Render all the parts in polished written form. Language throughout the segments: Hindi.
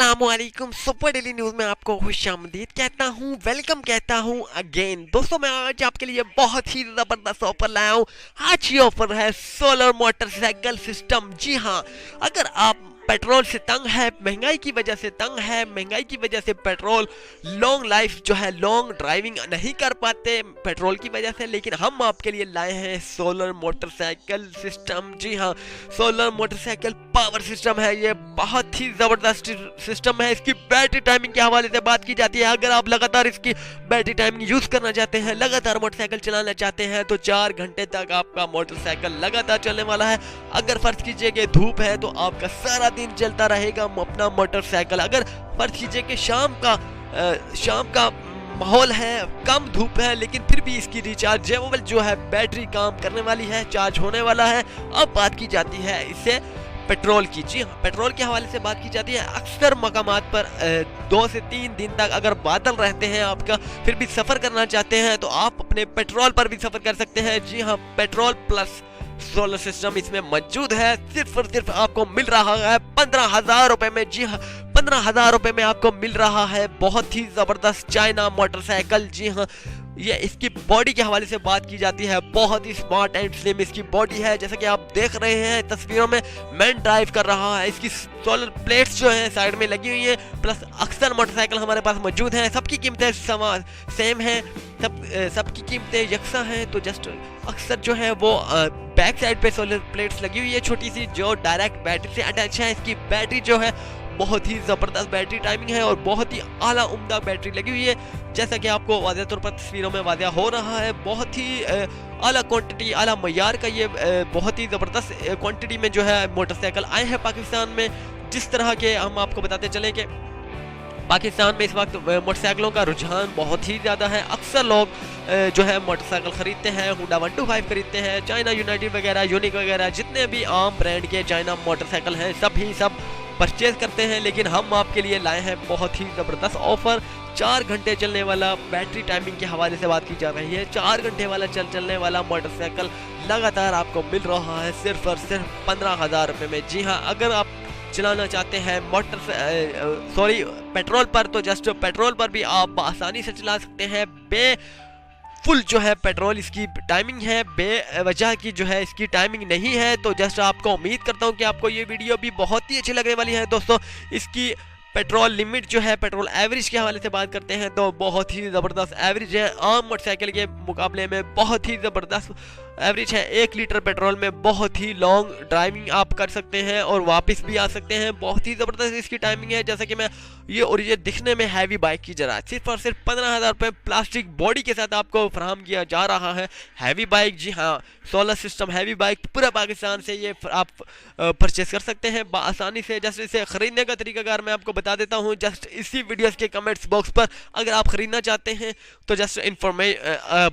अस्सलामुअलैकुम। सुपर डेली न्यूज़ में आपको खुशामदीद कहता हूँ, वेलकम कहता हूँ अगेन। दोस्तों मैं आज आपके लिए बहुत ही ज़बरदस्त ऑफर लाया हूँ। आज ये ऑफर है सोलर मोटरसाइकिल सिस्टम। जी हाँ, अगर आप पेट्रोल से तंग है, महंगाई की वजह से तंग है, महंगाई की वजह से पेट्रोल लॉन्ग लाइफ जो है लॉन्ग ड्राइविंग नहीं कर पाते पेट्रोल की वजह से, लेकिन हम आपके लिए लाए हैं सोलर मोटरसाइकिल सिस्टम। जी हाँ, सोलर मोटरसाइकिल पावर सिस्टम है। ये बहुत ही ज़बरदस्त सिस्टम है। इसकी बैटरी टाइमिंग के हवाले से बात की जाती है। अगर आप लगातार इसकी बैटरी टाइमिंग यूज़ करना चाहते हैं, लगातार मोटरसाइकिल चलाना चाहते हैं, तो 4 घंटे तक आपका मोटरसाइकिल लगातार चलने वाला है। अगर फर्ज कीजिए कि धूप है तो आपका सारा दिन चलता रहेगा अपना मोटरसाइकिल। अगर फर्ज कीजिए कि शाम का माहौल है, कम धूप है, लेकिन फिर भी इसकी रिचार्जेबल जो है बैटरी काम करने वाली है, चार्ज होने वाला है। अब बात की जाती है इससे पेट्रोल की। जी हाँ, पेट्रोल के हवाले से बात की जाती है। अक्सर मकामात पर 2 से 3 दिन तक अगर बादल रहते हैं आपका, फिर भी सफ़र करना चाहते हैं तो आप अपने पेट्रोल पर भी सफ़र कर सकते हैं। जी हाँ, पेट्रोल प्लस सोलर सिस्टम इसमें मौजूद है। सिर्फ और सिर्फ आपको मिल रहा है 15,000 रुपए में। जी हाँ, 15,000 रुपए में आपको मिल रहा है बहुत ही ज़बरदस्त चाइना मोटरसाइकिल। जी हाँ, ये इसकी बॉडी के हवाले से बात की जाती है, बहुत ही स्मार्ट एंड स्लिम इसकी बॉडी है। जैसा कि आप देख रहे हैं तस्वीरों में, मैन ड्राइव कर रहा है। इसकी सोलर प्लेट्स जो हैं साइड में लगी हुई हैं, प्लस अक्सर मोटरसाइकिल हमारे पास मौजूद हैं। सबकी कीमतें सेम हैं, सबकी कीमतें यकसा हैं। तो जस्ट अक्सर जो है वो बैक साइड पे सोलर प्लेट्स लगी हुई है छोटी सी, जो डायरेक्ट बैटरी से अटैच है। इसकी बैटरी जो है बहुत ही ज़बरदस्त बैटरी टाइमिंग है और बहुत ही आला उम्दा बैटरी लगी हुई है। जैसा कि आपको वाज़ेह तौर पर तस्वीरों में वाज़ेह हो रहा है, बहुत ही आला क्वांटिटी, आला मयार का ये बहुत ही ज़बरदस्त क्वांटिटी में जो है मोटरसाइकिल आए हैं पाकिस्तान में। जिस तरह के हम आपको बताते चले कि पाकिस्तान में इस वक्त मोटरसाइकिलों का रुझान बहुत ही ज़्यादा है। अक्सर लोग जो है मोटरसाइकिल ख़रीदते हैं, होंडा 125 खरीदते हैं, चाइना यूनाइटेड वगैरह, यूनिक वगैरह, जितने भी आम ब्रांड के चाइना मोटरसाइकिल हैं सब परचेज़ करते हैं। लेकिन हम आपके लिए लाए हैं बहुत ही ज़बरदस्त ऑफ़र। 4 घंटे चलने वाला, बैटरी टाइमिंग के हवाले से बात की जा रही है, 4 घंटे वाला चलने वाला मोटरसाइकिल लगातार आपको मिल रहा है सिर्फ और सिर्फ 15,000 रुपये में। जी हाँ, अगर आप चलाना चाहते हैं पेट्रोल पर, तो जस्ट पेट्रोल पर भी आप आसानी से चला सकते हैं। फुल जो है पेट्रोल इसकी टाइमिंग है, बेवजह की जो है इसकी टाइमिंग नहीं है। तो जस्ट आपको उम्मीद करता हूँ कि आपको ये वीडियो भी बहुत ही अच्छी लगने वाली है। दोस्तों, इसकी पेट्रोल लिमिट जो है, पेट्रोल एवरेज के हवाले से बात करते हैं तो बहुत ही ज़बरदस्त एवरेज है। आम मोटरसाइकिल के मुकाबले में बहुत ही ज़बरदस्त एवरेज है। 1 लीटर पेट्रोल में बहुत ही लॉन्ग ड्राइविंग आप कर सकते हैं और वापस भी आ सकते हैं। बहुत ही ज़बरदस्त इसकी टाइमिंग है। जैसा कि मैं और ये दिखने में हैवी बाइक की जरा, सिर्फ और सिर्फ 15,000 रुपये प्लास्टिक बॉडी के साथ आपको फराहम किया जा रहा है। हैवी बाइक, जी हाँ, सोलर सिस्टम हैवी बाइक पूरा पाकिस्तान से ये आप परचेस कर सकते हैं आसानी से। जस्ट इसे ख़रीदने का तरीकाकार मैं आपको बता देता हूँ। जस्ट इसी वीडियोस के कमेंट्स बॉक्स पर अगर आप ख़रीदना चाहते हैं तो जस्ट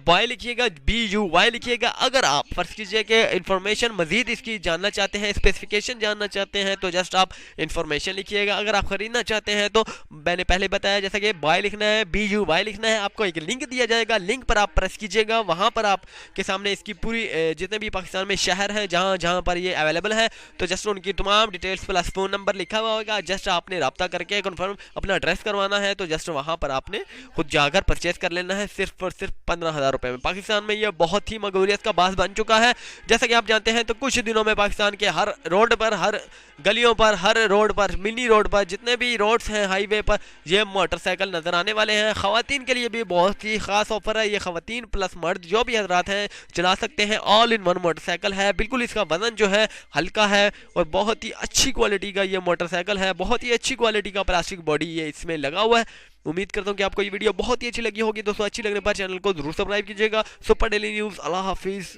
बॉय लिखिएगा, BUY लिखिएगा। अगर आप फर्ज कीजिए कि इंफॉर्मेशन मजीद इसकी जानना चाहते हैं, स्पेसिफिकेशन जानना चाहते हैं, तो जस्ट आप इंफॉर्मेशन लिखिएगा। अगर आप ख़रीदना चाहते हैं तो मैंने पहले बताया जैसा कि बॉय लिखना है, BUY लिखना है। आपको एक लिंक दिया जाएगा, लिंक पर आप प्रेस कीजिएगा। वहाँ पर आपके सामने इसकी पूरी जितने भी पाकिस्तान में शहर हैं जहाँ पर ये अवेलेबल है, तो जस्ट उनकी तमाम डिटेल्स प्लस फ़ोन नंबर लिखा हुआ होगा। जस्ट आपने रब्ता करके कन्फर्म अपना एड्रेस करवाना है, तो जस्ट वहाँ पर आपने खुद जाकर परचेज कर लेना है सिर्फ और सिर्फ 15,000 रुपये में। पाकिस्तान में ये बहुत ही मकबूलियत का बास बन चुका है। जैसा कि आप जानते हैं तो कुछ दिनों में पाकिस्तान के हर रोड पर, हर गलियों पर, हर रोड पर, मिनी रोड पर, जितने भी रोड्स हैं, हाईवे पर, ये मोटरसाइकिल नज़र आने वाले हैं। ख़वातीन के लिए भी बहुत ही ख़ास ऑफर है। ये ख़वातीन प्लस मर्द जो भी हजरात हैं चला सकते हैं। ऑल इन वन मोटरसाइकिल है। बिल्कुल इसका वजन जो है हल्का है और बहुत ही अच्छी क्वालिटी का ये मोटरसाइकिल है। बहुत ही अच्छी क्वालिटी का प्लास्टिक बॉडी ये इसमें लगा हुआ है। उम्मीद करता हूँ कि आपको ये वीडियो बहुत ही अच्छी लगी होगी। दोस्तों, अच्छी लगने पर चैनल को जरूर सब्सक्राइब कीजिएगा। सुपर डेली न्यूज़, अल्लाह हाफिज़।